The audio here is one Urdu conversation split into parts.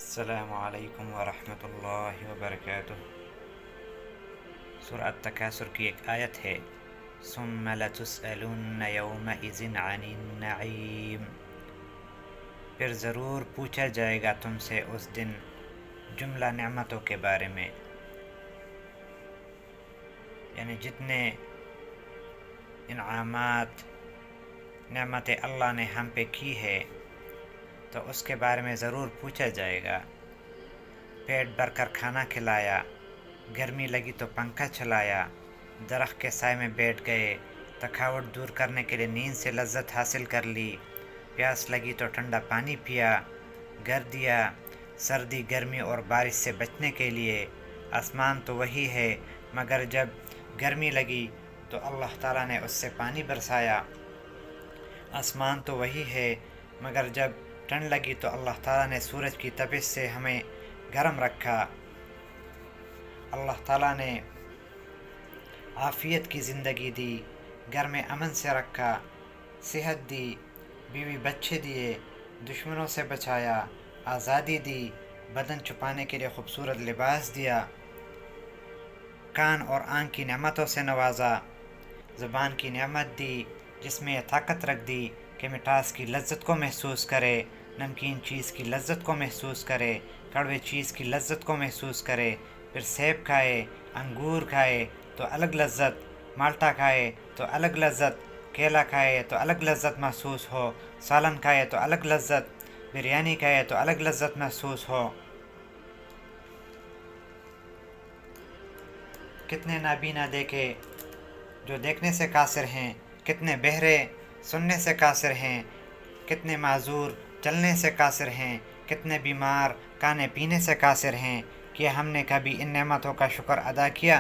السلام علیکم ورحمۃ اللہ وبرکاتہ۔ سورہ التکاثر کی ایک آیت ہے، ثم لتسألن یومئذ عن النعیم، پھر ضرور پوچھا جائے گا تم سے اس دن جملہ نعمتوں کے بارے میں، یعنی جتنے انعامات نعمت اللہ نے ہم پہ کی ہے تو اس کے بارے میں ضرور پوچھا جائے گا۔ پیٹ بھر کر کھانا کھلایا، گرمی لگی تو پنکھا چلایا، درخت کے سائے میں بیٹھ گئے، تھکاوٹ دور کرنے کے لیے نیند سے لذت حاصل کر لی، پیاس لگی تو ٹھنڈا پانی پیا، گھر دیا سردی گرمی اور بارش سے بچنے کے لیے۔ آسمان تو وہی ہے مگر جب گرمی لگی تو اللہ تعالیٰ نے اس سے پانی برسایا، آسمان تو وہی ہے مگر جب ٹھنڈ لگی تو اللہ تعالیٰ نے سورج کی تپش سے ہمیں گرم رکھا۔ اللہ تعالیٰ نے عافیت کی زندگی دی، گھر میں امن سے رکھا، صحت دی، بیوی بچے دیے، دشمنوں سے بچایا، آزادی دی، بدن چھپانے کے لیے خوبصورت لباس دیا، کان اور آنکھ کی نعمتوں سے نوازا، زبان کی نعمت دی جس میں طاقت رکھ دی کہ مٹھاس کی لذت کو محسوس کرے، نمکین چیز کی لذت کو محسوس کرے، کڑوے چیز کی لذت کو محسوس کرے، پھر سیب کھائے، انگور کھائے تو الگ لذت، مالٹا کھائے تو الگ لذت، کیلا کھائے تو الگ لذت محسوس ہو، سالن کھائے تو الگ لذت، بریانی کھائے تو الگ لذت محسوس ہو۔ کتنے نابینا دیکھے جو دیکھنے سے قاصر ہیں، کتنے بہرے سننے سے قاصر ہیں، کتنے معذور چلنے سے قاصر ہیں، کتنے بیمار کھانے پینے سے قاصر ہیں۔ کیا ہم نے کبھی ان نعمتوں کا شکر ادا کیا؟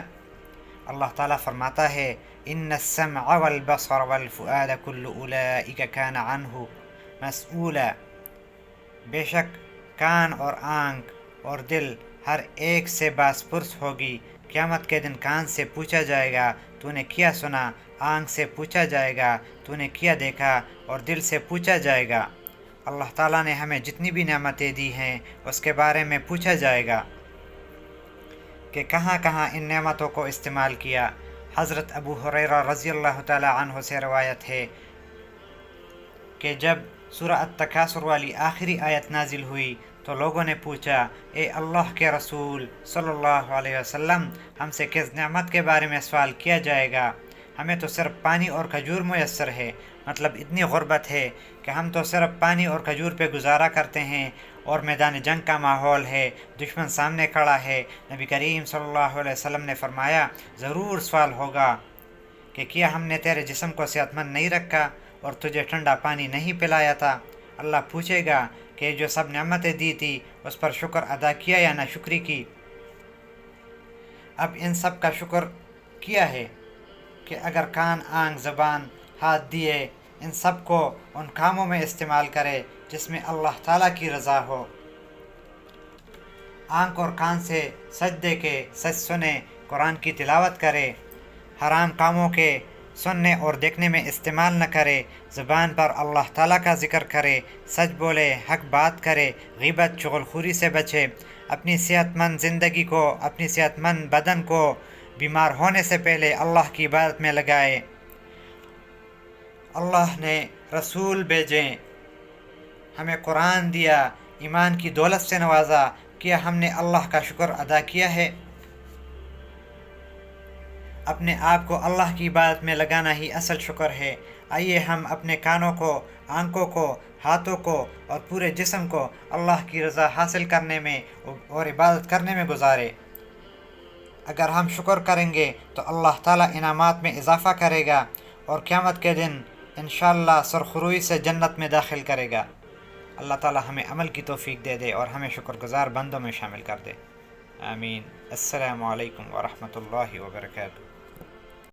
اللہ تعالیٰ فرماتا ہے، ان السمع والبصر والفؤاد كل اولئک کان عنہ مسئولا، بے شک کان اور آنکھ اور دل ہر ایک سے باز پرس ہوگی۔ قیامت کے دن کان سے پوچھا جائے گا تو نے کیا سنا، آنکھ سے پوچھا جائے گا تو نے کیا دیکھا، اور دل سے پوچھا جائے گا۔ اللہ تعالیٰ نے ہمیں جتنی بھی نعمتیں دی ہیں اس کے بارے میں پوچھا جائے گا کہ کہاں کہاں ان نعمتوں کو استعمال کیا۔ حضرت ابو ہریرہ رضی اللہ تعالیٰ عنہ سے روایت ہے کہ جب سورہ التکاثر والی آخری آیت نازل ہوئی تو لوگوں نے پوچھا، اے اللہ کے رسول صلی اللہ علیہ وسلم، ہم سے کس نعمت کے بارے میں سوال کیا جائے گا؟ ہمیں تو صرف پانی اور کھجور میسر ہے، مطلب اتنی غربت ہے کہ ہم تو صرف پانی اور کھجور پہ گزارا کرتے ہیں، اور میدان جنگ کا ماحول ہے، دشمن سامنے کھڑا ہے۔ نبی کریم صلی اللہ علیہ وسلم نے فرمایا، ضرور سوال ہوگا کہ کیا ہم نے تیرے جسم کو صحت مند نہیں رکھا اور تجھے ٹھنڈا پانی نہیں پلایا تھا؟ اللہ پوچھے گا کہ جو سب نعمتیں دی تھی اس پر شکر ادا کیا یا ناشکری کی؟ اب ان سب کا شکر کیا ہے کہ اگر کان آنکھ زبان ہاتھ دیے، ان سب کو ان کاموں میں استعمال کرے جس میں اللہ تعالیٰ کی رضا ہو۔ آنکھ اور کان سے سجدے کے سچ سنے، قرآن کی تلاوت کرے، حرام کاموں کے سننے اور دیکھنے میں استعمال نہ کرے، زبان پر اللہ تعالیٰ کا ذکر کرے، سچ بولے، حق بات کرے، غیبت چغل خوری سے بچے، اپنی صحت مند زندگی کو، اپنی صحت مند بدن کو بیمار ہونے سے پہلے اللہ کی عبادت میں لگائے۔ اللہ نے رسول بھیجے، ہمیں قرآن دیا، ایمان کی دولت سے نوازا، کیا ہم نے اللہ کا شکر ادا کیا ہے؟ اپنے آپ کو اللہ کی عبادت میں لگانا ہی اصل شکر ہے۔ آئیے ہم اپنے کانوں کو، آنکھوں کو، ہاتھوں کو اور پورے جسم کو اللہ کی رضا حاصل کرنے میں اور عبادت کرنے میں گزارے۔ اگر ہم شکر کریں گے تو اللہ تعالیٰ انعامات میں اضافہ کرے گا اور قیامت کے دن انشاءاللہ سرخروئی سے جنت میں داخل کرے گا۔ اللہ تعالیٰ ہمیں عمل کی توفیق دے دے اور ہمیں شکر گزار بندوں میں شامل کر دے، آمین۔ السلام علیکم ورحمۃ اللہ وبرکاتہ۔